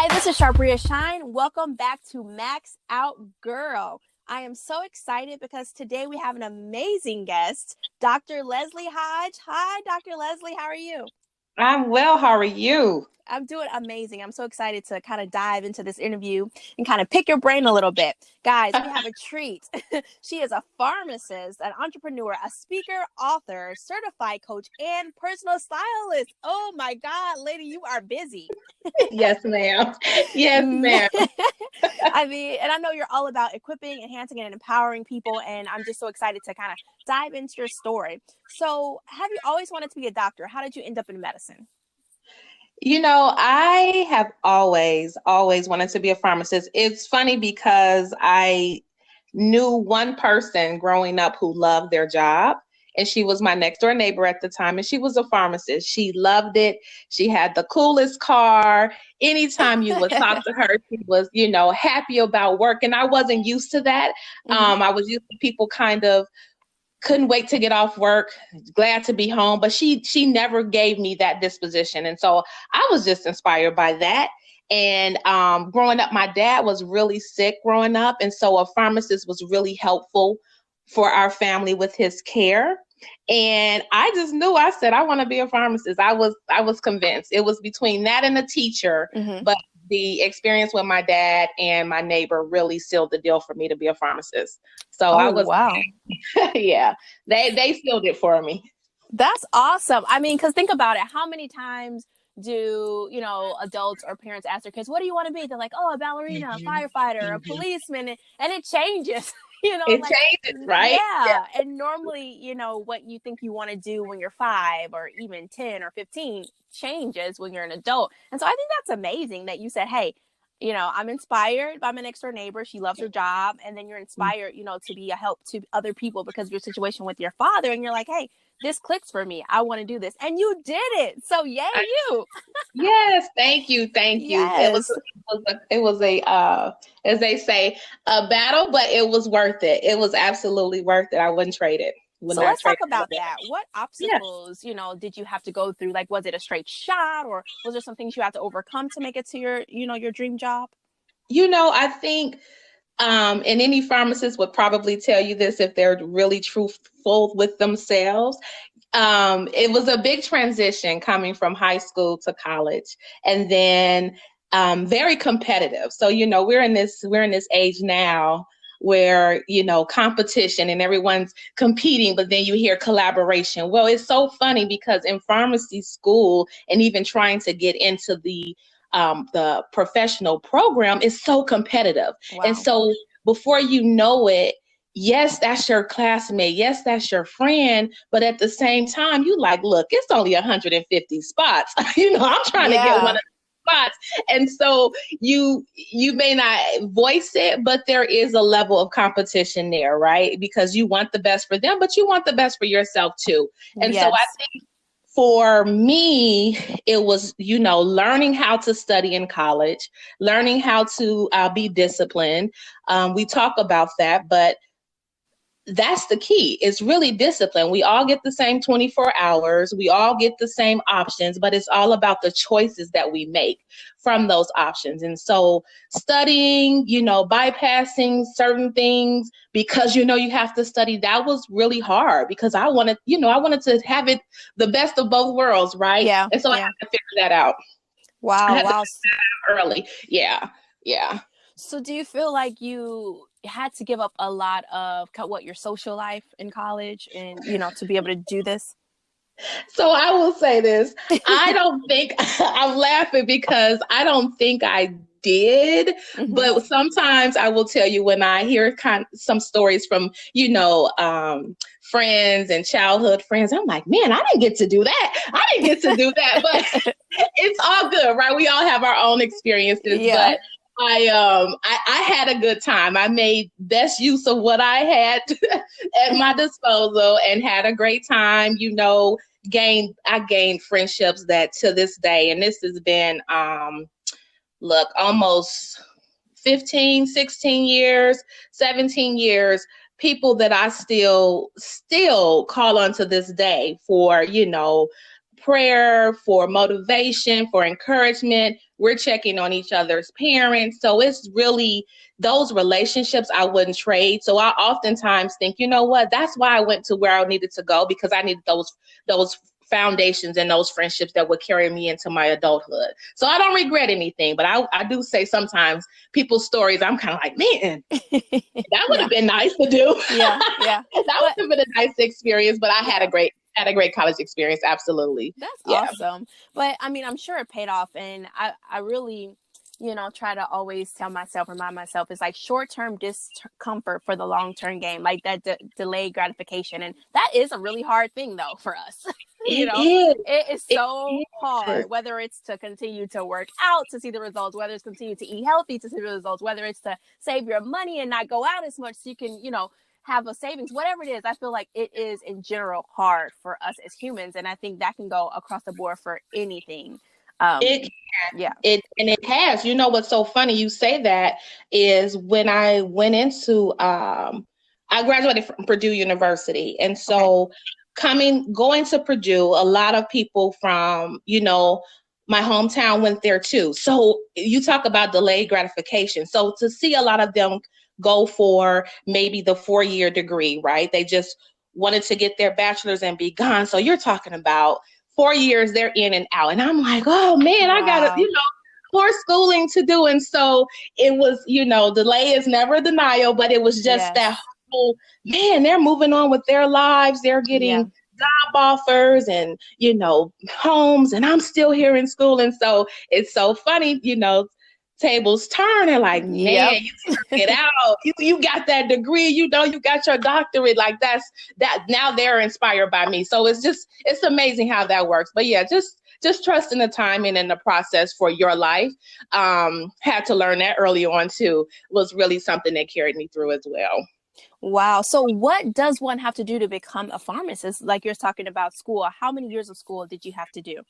Hi, this is Sharpria Shine. Welcome back to Max Out Girl. I am so excited because today we have an amazing guest, Dr. Leslie Hodge. Hi, Dr. Leslie. How are you? I'm well. How are you? I'm doing amazing. I'm so excited to kind of dive into this interview and kind of pick your brain a little bit. Guys, we have a treat. She is a pharmacist, an entrepreneur, a speaker, author, certified coach, and personal stylist. Oh my God, lady, you are busy. Yes, ma'am. Yes, ma'am. I mean, and I know you're all about equipping, enhancing, and empowering people. And I'm just so excited to kind of dive into your story. So, have you always wanted to be a doctor? How did you end up in medicine? I have always wanted to be a pharmacist. It's funny because I knew one person growing up who loved their job, and she was my next door neighbor at the time, and she was a pharmacist. She loved it. She had the coolest car. Anytime you would talk to her, she was, happy about work. And I wasn't used to that. Mm-hmm. I was used to people kind of couldn't wait to get off work, glad to be home, but she never gave me that disposition. And so I was just inspired by that. And growing up, my dad was really sick growing up, and so a pharmacist was really helpful for our family with his care. And I just knew, I said, I want to be a pharmacist. I was convinced. It was between that and a teacher, Mm-hmm. but the experience with my dad and my neighbor really sealed the deal for me to be a pharmacist. So Oh, I was wow. yeah, they sealed it for me. That's awesome. I mean, because think about it. How many times do, adults or parents ask their kids, what do you want to be? They're like, oh, a ballerina, a Mhm. firefighter, a Mhm. policeman. And it changes, It like, changes, right? Yeah. yeah. And normally, what you think you want to do when you're 5 or even 10 or 15 changes when you're an adult. And so I think that's amazing that you said, hey, I'm inspired by my next door neighbor. She loves her job. And then you're inspired, to be a help to other people because of your situation with your father. And you're like, hey, this clicks for me. I want to do this. And you did it. So yay, I- you. yes, thank you. It was Yes. as they say, a battle, but it was worth it. It was absolutely worth it. I wouldn't trade it. Would So not let's trade talk it for about that. that. What Yeah. obstacles, did you have to go through? Like, was it a straight shot or was there some things you had to overcome to make it to your dream job? I think and any pharmacist would probably tell you this if they're really truthful with themselves. It was a big transition coming from high school to college, and then very competitive. So we're in this age now where competition and everyone's competing, but then you hear collaboration. Well, it's so funny because in pharmacy school and even trying to get into the professional program is so competitive, and Wow. so before you know it, yes, that's your classmate. Yes, that's your friend. But at the same time, you like, look, it's only 150 spots. I'm trying to get one Yeah. of the spots. And so you may not voice it, but there is a level of competition there, right? Because you want the best for them, but you want the best for yourself too. And so I Yes. think for me, it was, learning how to study in college, learning how to be disciplined. We talk about that, but that's the key. It's really discipline. We all get the same 24 hours. We all get the same options, but it's all about the choices that we make from those options. And so studying, bypassing certain things because you have to study, that was really hard because I wanted to have it the best of both worlds, right? Yeah. And so I Yeah. had to figure that out. I Wow. had to Wow. figure it out early. Yeah. Yeah. So do you feel like you had to give up a lot of what your social life in college and, to be able to do this? So I will say this. I don't think I'm laughing because I don't think I did, Hmm. but sometimes I will tell you when I hear some stories from, friends and childhood friends, I'm like, man, I didn't get to do that. I didn't get to do that, but it's all good, right? We all have our own experiences, Yeah. but I had a good time. I made best use of what I had at my disposal and had a great time, I gained friendships that to this day, and this has been almost 15, 16 years, 17 years, people that I still call on to this day for, prayer, for motivation, for encouragement. We're checking on each other's parents. So it's really those relationships I wouldn't trade. So I oftentimes think, you know what, that's why I went to where I needed to go, because I needed those foundations and those friendships that would carry me into my adulthood. So I don't regret anything, but I do say sometimes people's stories, I'm kind of like, man, that would Yeah. have been nice to do. Yeah. Yeah. That would But have been a nice experience, but I yeah, had a great college experience. Absolutely. that's Yeah. awesome. But I mean, I'm sure it paid off. And I really, try to always tell myself, remind myself, it's like short-term discomfort for the long-term gain, like that delayed gratification. And that is a really hard thing, though, for us. It is. It is It so is. hard, whether it's to continue to work out to see the results, whether it's continue to eat healthy to see the results, whether it's to save your money and not go out as much so you can, have a savings, whatever it is. I feel like it is in general hard for us as humans. And I think that can go across the board for anything. It Yeah. it has. You know what's so funny? You say that is when I went into I graduated from Purdue University, and Okay. so going to Purdue, a lot of people from my hometown went there too. So you talk about delayed gratification. So to see a lot of them go for maybe the 4-year degree, right? They just wanted to get their bachelor's and be gone. So you're talking about 4 years, they're in and out. And I'm like, oh man, I got to, Wow. more schooling to do. And so it was, delay is never denial, but it was just that Yes. whole, man, they're moving on with their lives. They're Yeah. getting job offers and, homes, and I'm still here in school. And so it's so funny, tables turn and like, Yep. man, you took it out. You got that degree, you got your doctorate. Like that now they're inspired by me. So it's amazing how that works. But yeah, just trusting the timing and the process for your life. Had to learn that early on too, was really something that carried me through as well. Wow. So what does one have to do to become a pharmacist? Like you're talking about school. How many years of school did you have to do?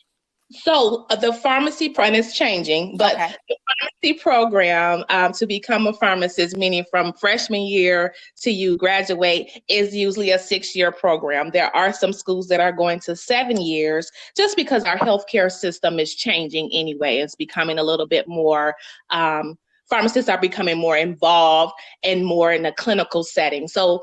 So the pharmacy program is changing, but Okay. the pharmacy program to become a pharmacist, meaning from freshman year to you graduate, is usually a 6-year program. There are some schools that are going to 7 years, just because our healthcare system is changing anyway. It's becoming a little bit more. Pharmacists are becoming more involved and more in a clinical setting. So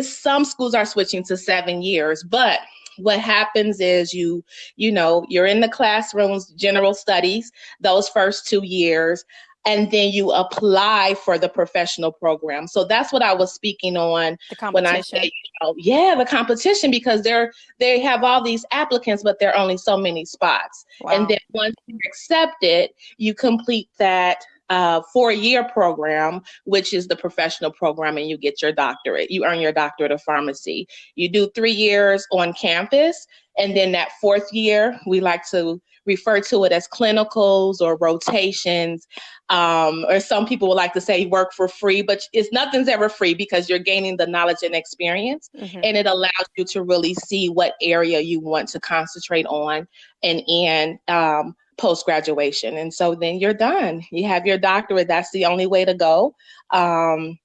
some schools are switching to 7 years, but what happens is you're in the classrooms, general studies, those first 2 years, and then you apply for the professional program. So that's what I was speaking on The when I competition. say, the competition, because they have all these applicants, but there are only so many spots. And Wow. then once you're accepted, you complete that 4-year program, which is the professional program, and you get your doctorate. You earn your doctorate of pharmacy. You do 3 years on campus, and then that 4th year, we like to refer to it as clinicals or rotations, or some people would like to say work for free, but nothing's ever free, because you're gaining the knowledge and experience, Mm-hmm. and it allows you to really see what area you want to concentrate on and in post-graduation. And so then you're done. You have your doctorate. That's the only way to go. And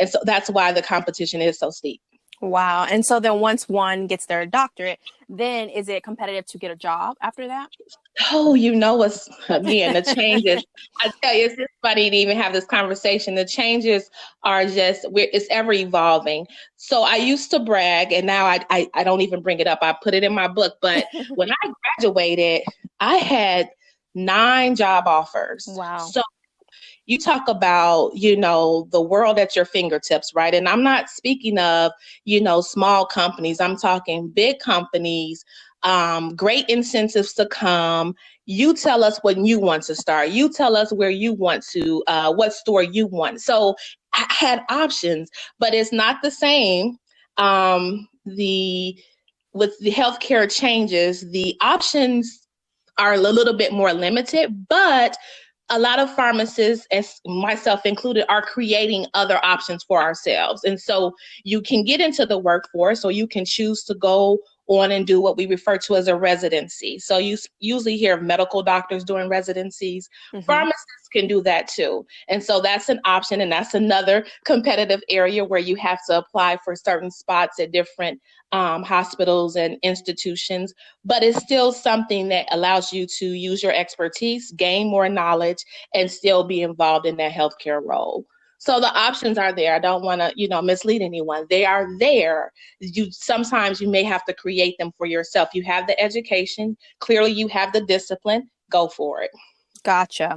so that's why the competition is so steep. Wow. And so then once one gets their doctorate, then is it competitive to get a job after that? Oh, what's, again, the changes. I tell you, it's just funny to even have this conversation. The changes are it's ever evolving. So I used to brag, and now I don't even bring it up. I put it in my book. But when I graduated, I had 9 job offers. Wow. So you talk about, the world at your fingertips, right? And I'm not speaking of, small companies. I'm talking big companies, great incentives to come. You tell us when you want to start. You tell us where you want to, what store you want. So I had options, but it's not the same. With the healthcare changes, the options are a little bit more limited, but a lot of pharmacists, as myself included, are creating other options for ourselves. And so you can get into the workforce, or you can choose to go on and do what we refer to as a residency. So you usually hear of medical doctors doing residencies. Mm-hmm. Pharmacists can do that too. And so that's an option. And that's another competitive area where you have to apply for certain spots at different hospitals and institutions. But it's still something that allows you to use your expertise, gain more knowledge, and still be involved in that healthcare role. So the options are there. I don't want to, mislead anyone. They are there. Sometimes you may have to create them for yourself. You have the education. Clearly, you have the discipline. Go for it. Gotcha.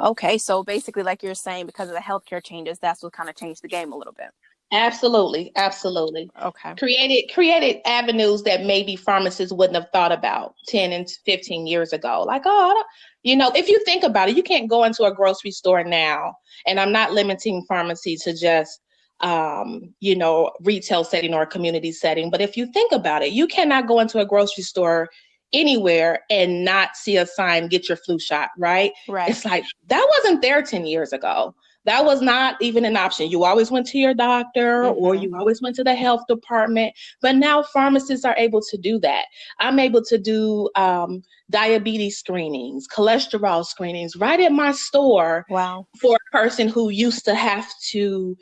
Okay. So basically, like you're saying, because of the healthcare changes, that's what kind of changed the game a little bit. Absolutely. Absolutely. Okay. Created avenues that maybe pharmacists wouldn't have thought about 10 and 15 years ago. Like, if you think about it, you can't go into a grocery store now, and I'm not limiting pharmacy to just, retail setting or community setting. But if you think about it, you cannot go into a grocery store anywhere and not see a sign, get your flu shot, right? Right. It's like, that wasn't there 10 years ago. That was not even an option. You always went to your doctor or Mm-hmm. you always went to the health department. But now pharmacists are able to do that. I'm able to do diabetes screenings, cholesterol screenings right at my store. Wow. For a person who used to have to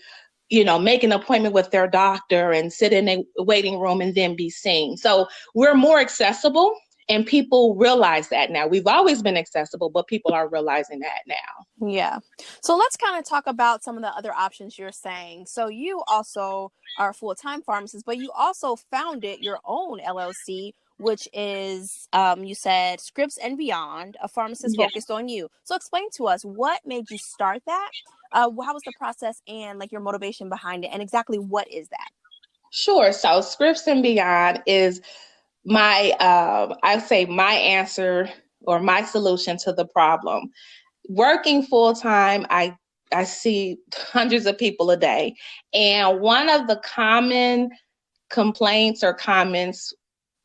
make an appointment with their doctor and sit in a waiting room and then be seen. So we're more accessible. And people realize that now. We've always been accessible, but people are realizing that now. Yeah. So let's kind of talk about some of the other options you're saying. So you also are a full-time pharmacist, but you also founded your own LLC, which is, you said Scripts and Beyond, a pharmacist Yes. focused on you. So explain to us, what made you start that? How was the process and like your motivation behind it? And exactly what is that? Sure. So Scripts and Beyond is my I say my answer or my solution to the problem. Working full time, I see hundreds of people a day, and one of the common complaints or comments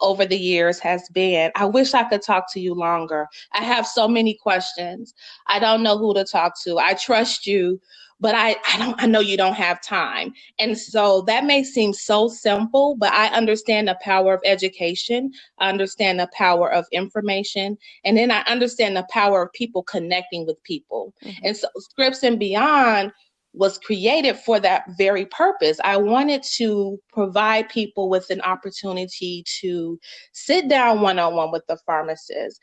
over the years has been, I wish I could talk to you longer. I have so many questions. I don't know who to talk to. I trust you, but I know you don't have time. And so that may seem so simple, but I understand the power of education. I understand the power of information. And then I understand the power of people connecting with people. Mm-hmm. And so Scripts and Beyond was created for that very purpose. I wanted to provide people with an opportunity to sit down one-on-one with the pharmacist,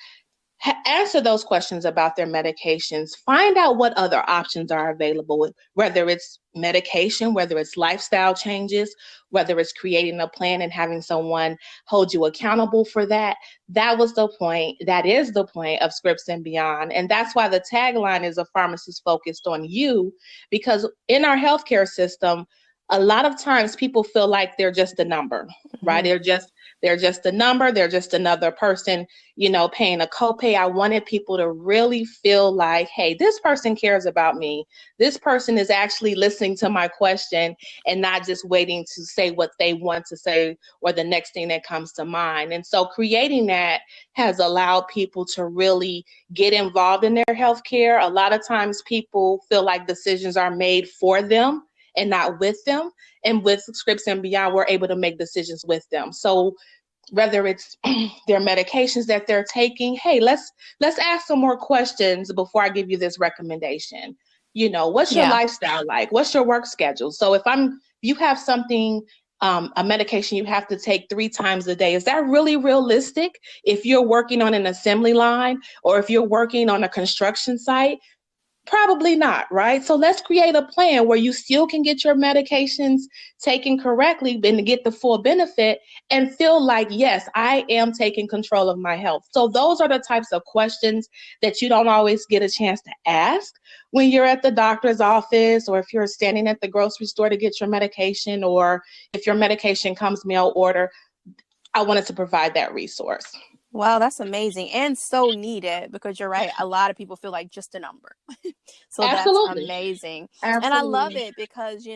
answer those questions about their medications, find out what other options are available, whether it's medication, whether it's lifestyle changes, whether it's creating a plan and having someone hold you accountable for that. That was the point. That is the point of Scripts and Beyond. And that's why the tagline is a pharmacist focused on you, because in our healthcare system, a lot of times people feel like they're just a number, right? Mm-hmm. They're just a number. They're just another person, paying a copay. I wanted people to really feel like, hey, this person cares about me. This person is actually listening to my question and not just waiting to say what they want to say or the next thing that comes to mind. And so creating that has allowed people to really get involved in their healthcare. A lot of times people feel like decisions are made for them and not with them. And with Scripts and Beyond, we're able to make decisions with them. So whether it's their medications that they're taking, hey, let's ask some more questions before I give you this recommendation. What's your Yeah. lifestyle like? What's your work schedule? So if you have something, a medication you have to take 3 times a day, is that really realistic? If you're working on an assembly line or if you're working on a construction site, probably not, right? So let's create a plan where you still can get your medications taken correctly and get the full benefit and feel like, yes, I am taking control of my health. So those are the types of questions that you don't always get a chance to ask when you're at the doctor's office, or if you're standing at the grocery store to get your medication, or if your medication comes mail order. I wanted to provide that resource. Wow, that's amazing and so needed, because you're right. A lot of people feel like just a number. So that's Absolutely. amazing. And I love Absolutely. it because,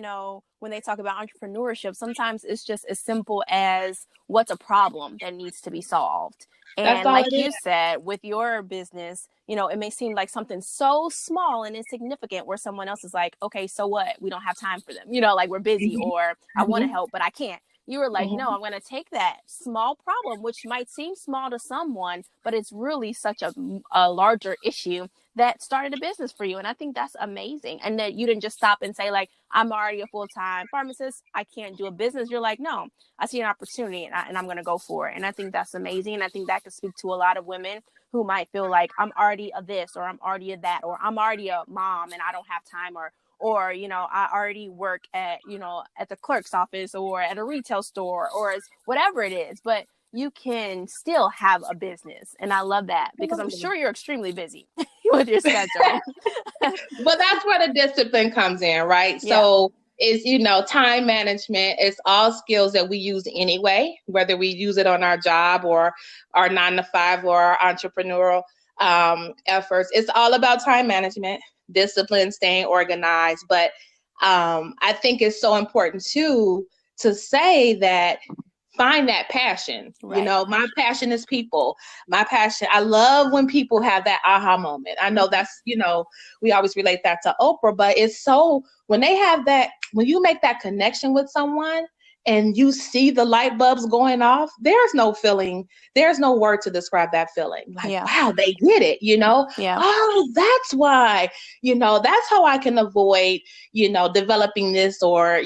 when they talk about entrepreneurship, sometimes it's just as simple as what's a problem that needs to be solved. That's And all like it you is. said, with your business, it may seem like something so small and insignificant where someone else is like, okay, so what? We don't have time for them. Like we're busy, or I want to Mhm. help, but I can't. You were like, no, Mhm. I'm going to take that small problem, which might seem small to someone, but it's really such a larger issue that started a business for you. And I think that's amazing. And that you didn't just stop and say, like, I'm already a full-time pharmacist, I can't do a business. You're like, no, I see an opportunity, and I'm going to go for it. And I think that's amazing. And I think that could speak to a lot of women who might feel like, I'm already a this, or I'm already a that, or I'm already a mom and I don't have time, or I already work at at the clerk's office or at a retail store, or whatever it is, but you can still have a business. And I love that, because I'm sure you're extremely busy with your schedule. Well, that's where the discipline comes in, right? Yeah. So it's, time management. It's all skills that we use anyway, whether we use it on our job or our 9 to 5 or our entrepreneurial efforts. It's all about time management, discipline, staying organized. But I think it's so important too to say that find that passion. Right. My passion is people. My passion, I love when people have that aha moment. I know Mhm. that's, we always relate that to Oprah, but it's so, when they have that, when you make that connection with someone and you see the light bulbs going off, there's no feeling, there's no word to describe that feeling. Like, Yeah. wow, they get it, Yeah. oh, that's why, that's how I can avoid, developing this, or,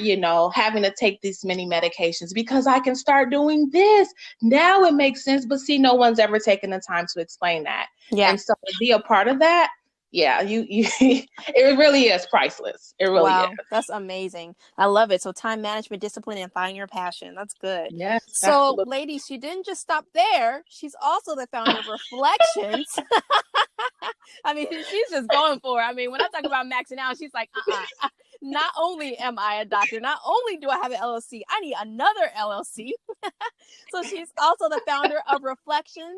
having to take these many medications, because I can start doing this. Now it makes sense. But see, no one's ever taken the time to explain that. Yeah. And so to be a part of that, yeah, you it really is priceless. It really is. Wow, that's amazing. I love it. So time management, discipline, and find your passion. That's good. Yes, So, absolutely. ladies, she didn't just stop there. She's also the founder of Reflections. I mean, she's just going for it. I mean, when I talk about maxing out, she's like, not only am I a doctor, not only do I have an LLC, I need another LLC. So she's also the founder of Reflections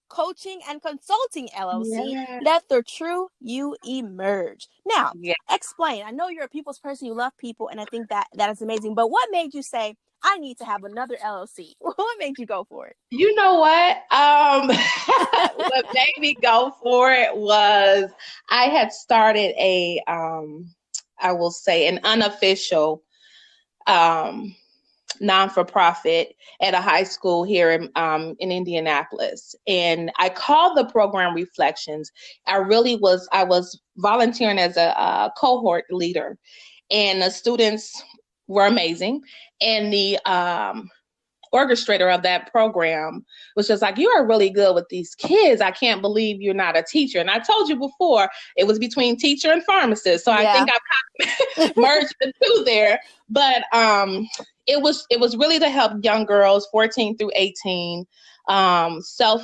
Coaching and Consulting LLC. Yeah. Let the true you emerge. Now, Yeah. explain. I know you're a people's person, you love people, and I think that is amazing. But what made you say, I need to have another LLC? What made you go for it? You know what? What made me go for it was I had started I will say an unofficial um non-for-profit at a high school here in Indianapolis. And I called the program Reflections. I was volunteering as a cohort leader, and the students were amazing. And the orchestrator of that program was just like, you are really good with these kids. I can't believe you're not a teacher. And I told you before, it was between teacher and pharmacist. So I Yeah. think I've kind of merged the two there. But it was really to help young girls 14 through 18 self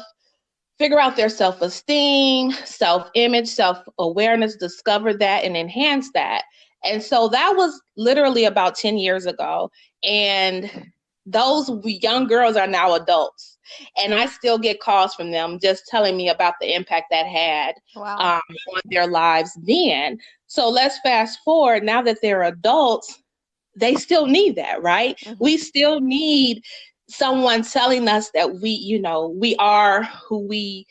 figure out their self-esteem, self-image, self-awareness, discover that and enhance that. And so that was literally about 10 years ago. And those young girls are now adults. And I still get calls from them just telling me about the impact that had Wow. on their lives then. So let's fast forward. Now that they're adults, they still need that, right? Mm-hmm. We still need someone telling us that we are who we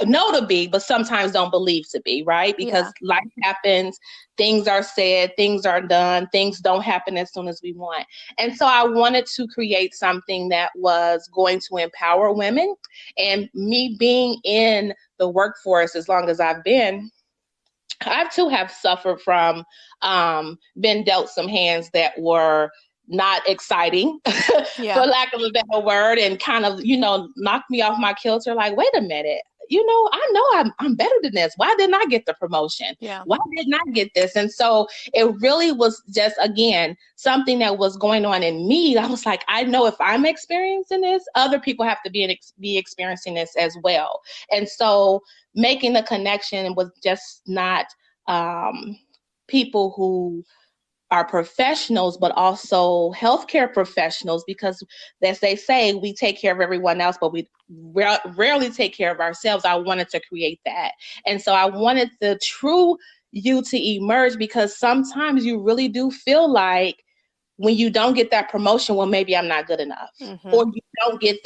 know to be, but sometimes don't believe to be, right? Yeah. Because life happens, things are said, things are done, things don't happen as soon as we want. And so I wanted to create something that was going to empower women. And me being in the workforce as long as I've been, I too have suffered from been dealt some hands that were not exciting, Yeah. for lack of a better word, and kind of, knocked me off my kilter. Like, wait a minute, I know I'm better than this. Why didn't I get the promotion? Yeah. Why didn't I get this? And so it really was just, again, something that was going on in me. I was like, I know if I'm experiencing this, other people have to be experiencing this as well. And so making the connection was just not people who are professionals, but also healthcare professionals, because as they say, we take care of everyone else, but we rarely take care of ourselves. I wanted to create that. And so I wanted the true you to emerge, because sometimes you really do feel like when you don't get that promotion, well, maybe I'm not good enough. Mm-hmm. Or you don't get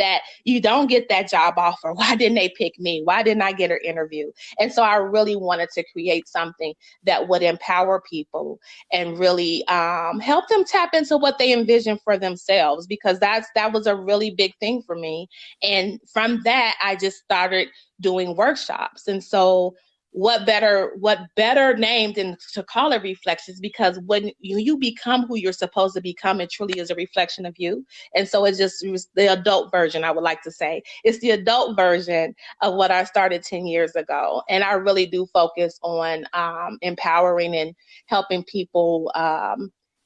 that job offer. Why didn't they pick me? Why didn't I get an interview? And so I really wanted to create something that would empower people and really help them tap into what they envision for themselves, because that was a really big thing for me. And from that, I just started doing workshops. And so what better name than to call it Reflections, because when you become who you're supposed to become, it truly is a reflection of you. And so it was the adult version, I would like to say. It's the adult version of what I started 10 years ago. And I really do focus on empowering and helping people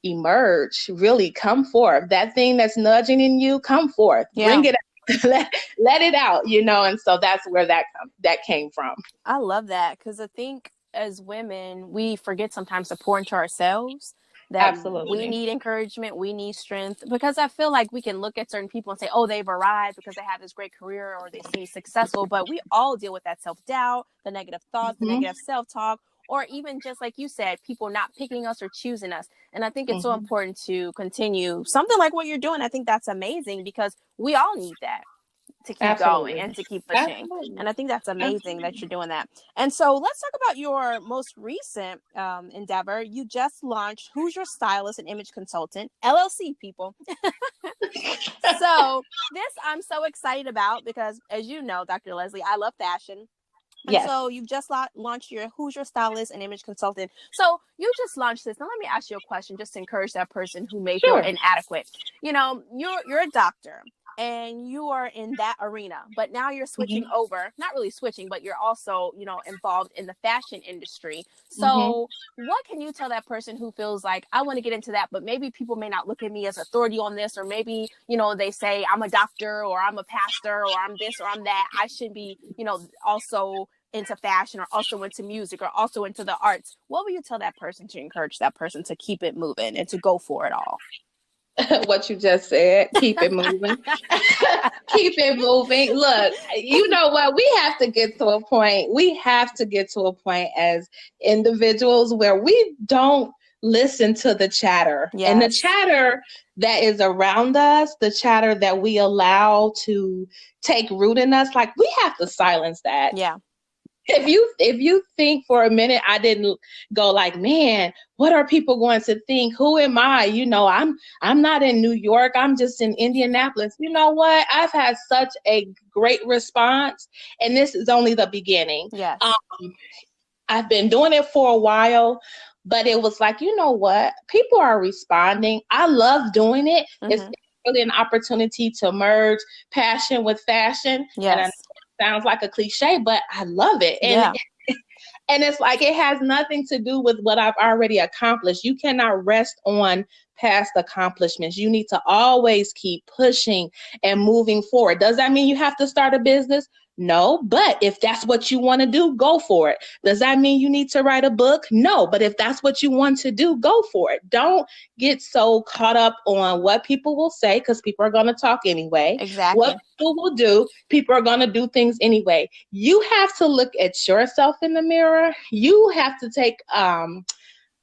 emerge, really come forth. That thing that's nudging in you, come forth, Yeah. bring it out. let it out, and so that's where that came from. I love that, because I think as women, we forget sometimes to pour into ourselves, that we Absolutely. need encouragement, we need strength, because I feel like we can look at certain people and say, oh, they've arrived because they have this great career or they seem successful, but we all deal with that self-doubt, the negative thoughts, the Mm-hmm. negative self-talk, or even just like you said, people not picking us or choosing us. And I think it's so Mm-hmm. important to continue something like what you're doing. I think that's amazing, because we all need that to keep going Absolutely. and to keep pushing. Absolutely. And I think that's amazing that Absolutely. you're doing that. And so let's talk about your most recent endeavor. You just launched Who's Your Stylist and Image Consultant, LLC, people. So this I'm so excited about because, as you know, Dr. Leslie, I love fashion. And Yes. so you've just launched your Who's Your Stylist and Image Consultant. So you just launched this. Now let me ask you a question just to encourage that person who may feel Sure. inadequate. You're a doctor and you are in that arena, but now you're switching Mm-hmm. over, not really switching, but you're also, involved in the fashion industry. Mm-hmm. So what can you tell that person who feels like, I want to get into that, but maybe people may not look at me as authority on this, or maybe, they say I'm a doctor or I'm a pastor or I'm this or I'm that. I should be, also into fashion or also into music or also into the arts. What would you tell that person to encourage that person to keep it moving and to go for it all? What you just said, keep it moving. Keep it moving. Look, you know what? We have to get to a point. We have to get to a point as individuals where we don't listen to the chatter. Yes. And the chatter that is around us, the chatter that we allow to take root in us, like we have to silence that. Yeah. If you think for a minute, I didn't go like, man, what are people going to think? Who am I? I'm not in New York. I'm just in Indianapolis. You know what? I've had such a great response, and this is only the beginning. Yes. I've been doing it for a while, but it was like, you know what? People are responding. I love doing it. Mm-hmm. It's really an opportunity to merge passion with fashion. Yes. And I know it sounds like a cliche, but I love it. Yeah. And it's like it has nothing to do with what I've already accomplished. You cannot rest on past accomplishments. You need to always keep pushing and moving forward. Does that mean you have to start a business? No, but if that's what you want to do, go for it. Does that mean you need to write a book? No, but if that's what you want to do, go for it. Don't get so caught up on what people will say, because people are going to talk anyway. Exactly. What people will do, people are going to do things anyway. You have to look at yourself in the mirror. You have to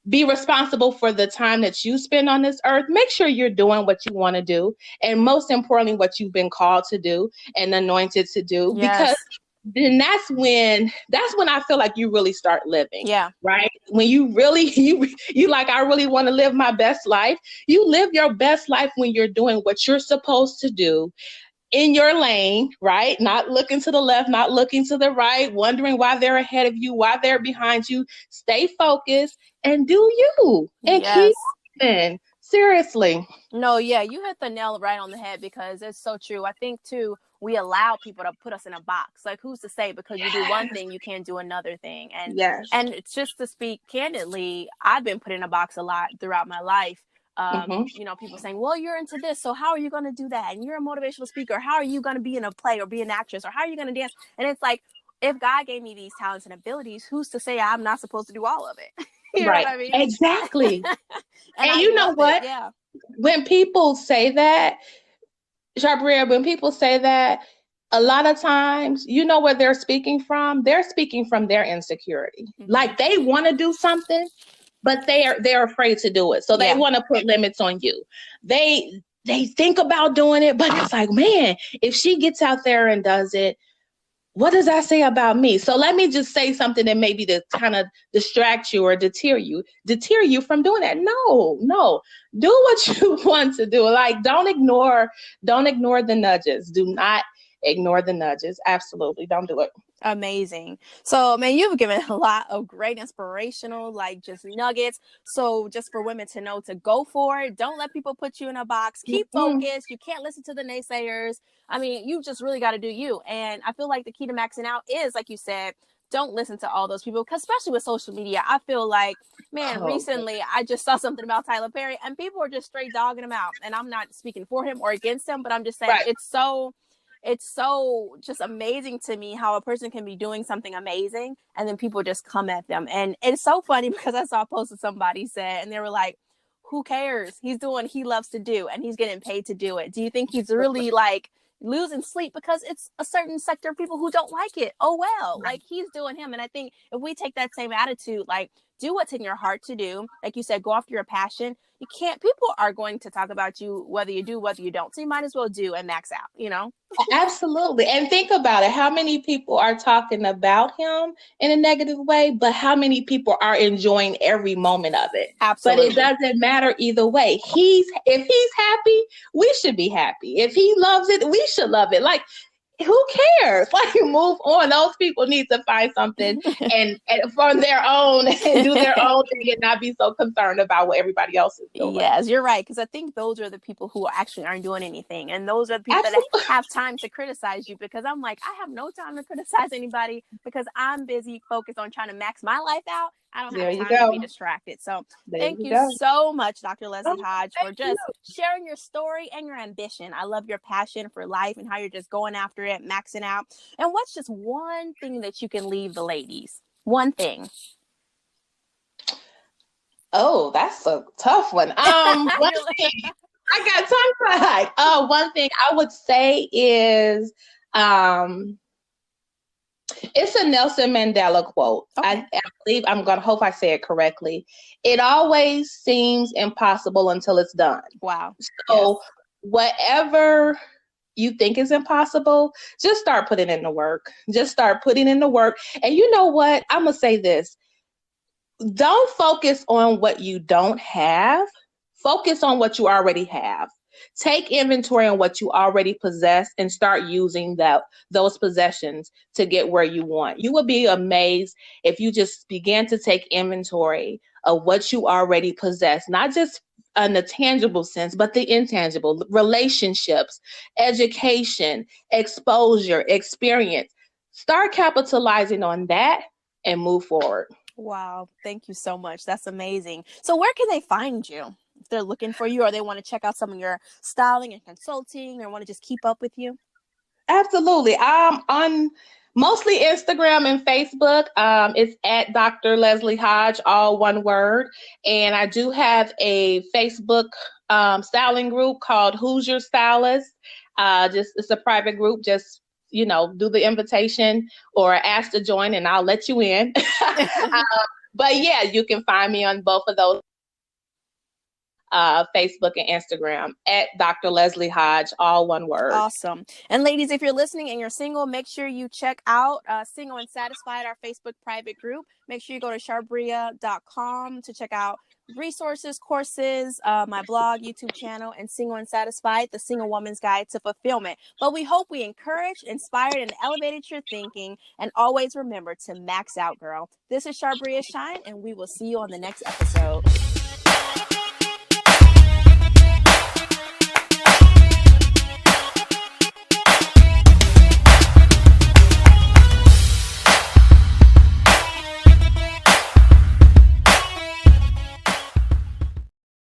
be responsible for the time that you spend on this earth. Make sure you're doing what you want to do. And most importantly, what you've been called to do and anointed to do. Yes. Because then that's when I feel like you really start living. Yeah. Right. When you really, you like, I really want to live my best life. You live your best life when you're doing what you're supposed to do in your lane, right? Not looking to the left, not looking to the right, wondering why they're ahead of you, why they're behind you. Stay focused and do you, and keep moving. Seriously. No, yeah, you hit the nail right on the head, because it's so true. I think too, we allow people to put us in a box. Like, who's to say because you do one thing, you can't do another thing? And yes. And it's just to speak candidly, I've been put in a box a lot throughout my life. People saying, well, you're into this, so how are you going to do that? And you're a motivational speaker. How are you going to be in a play or be an actress? Or how are you going to dance? And it's like, if God gave me these talents and abilities, who's to say I'm not supposed to do all of it? You right. know what I mean? Exactly. and you know what? Yeah. When people say that, Shabria, when people say that, a lot of times, you know where they're speaking from? They're speaking from their insecurity. Mm-hmm. Like they want to do something, but they're afraid to do it. So they want to put limits on you. They think about doing it, but it's like, man, if she gets out there and does it, what does that say about me? So let me just say something that maybe to kind of distract you or deter you from doing that. No, do what you want to do. Like, don't ignore the nudges. Do not ignore the nudges. Absolutely. Don't do it. Amazing. So, man, you've given a lot of great inspirational, like, just nuggets. So just for women to know to go for it. Don't let people put you in a box. Keep focused. You can't listen to the naysayers. I mean, you just really got to do you. And I feel like the key to maxing out is, like you said, don't listen to all those people, because especially with social media, I feel like, man, recently I just saw something about Tyler Perry and people are just straight dogging him out. And I'm not speaking for him or against him, but I'm just saying it's so just amazing to me how a person can be doing something amazing and then people just come at them. And it's so funny because I saw a post that somebody said, and they were like, who cares? He's doing what he loves to do and he's getting paid to do it. Do you think he's really like losing sleep because it's a certain sector of people who don't like it? Oh, well, like, he's doing him. And I think if we take that same attitude, like, do what's in your heart to do. Like you said, go after your passion. You can't, people are going to talk about you, whether you do, whether you don't. So you might as well do and max out, you know? Absolutely. And think about it. How many people are talking about him in a negative way, but how many people are enjoying every moment of it? Absolutely. But it doesn't matter either way. If he's happy, we should be happy. If he loves it, we should love it. Like, who cares? Like, move on. Those people need to find something and from their own and do their own thing and not be so concerned about what everybody else is doing. Yes, you're right. Because I think those are the people who actually aren't doing anything. And those are the people that have time to criticize you, because I'm like, I have no time to criticize anybody because I'm busy focused on trying to max my life out. I don't have time to be distracted. So thank you so much, Dr. Leslie Hodge, for just sharing your story and your ambition. I love your passion for life and how you're just going after it, maxing out. And what's just one thing that you can leave the ladies? One thing. Oh, that's a tough one. One thing, I got tongue-tied. One thing I would say is, it's a Nelson Mandela quote. I believe hope I say it correctly. It always seems impossible until it's done. Wow. So whatever you think is impossible, just start putting in the work. Just start putting in the work. And you know what? I'm going to say this. Don't focus on what you don't have. Focus on what you already have. Take inventory on what you already possess and start using those possessions to get where you want. You will be amazed if you just begin to take inventory of what you already possess, not just in the tangible sense, but the intangible: relationships, education, exposure, experience. Start capitalizing on that and move forward. Wow. Thank you so much. That's amazing. So where can they find you? If they're looking for you or they want to check out some of your styling and consulting or want to just keep up with you? Absolutely. I'm on mostly Instagram and Facebook. It's at Dr. Leslie Hodge, all one word. And I do have a Facebook styling group called Who's Your Stylist? It's a private group. Just, do the invitation or ask to join and I'll let you in. But yeah, you can find me on both of those. Facebook and Instagram at Dr. Leslie Hodge, all one word. Awesome. And ladies, if you're listening and you're single, make sure you check out Single and Satisfied, our Facebook private group. Make sure you go to sharbria.com to check out resources, courses, my blog, YouTube channel, and Single and Satisfied, the Single Woman's Guide to Fulfillment. But we hope we encouraged, inspired, and elevated your thinking. And always remember to max out, girl. This is Sharbria Shine, and we will see you on the next episode.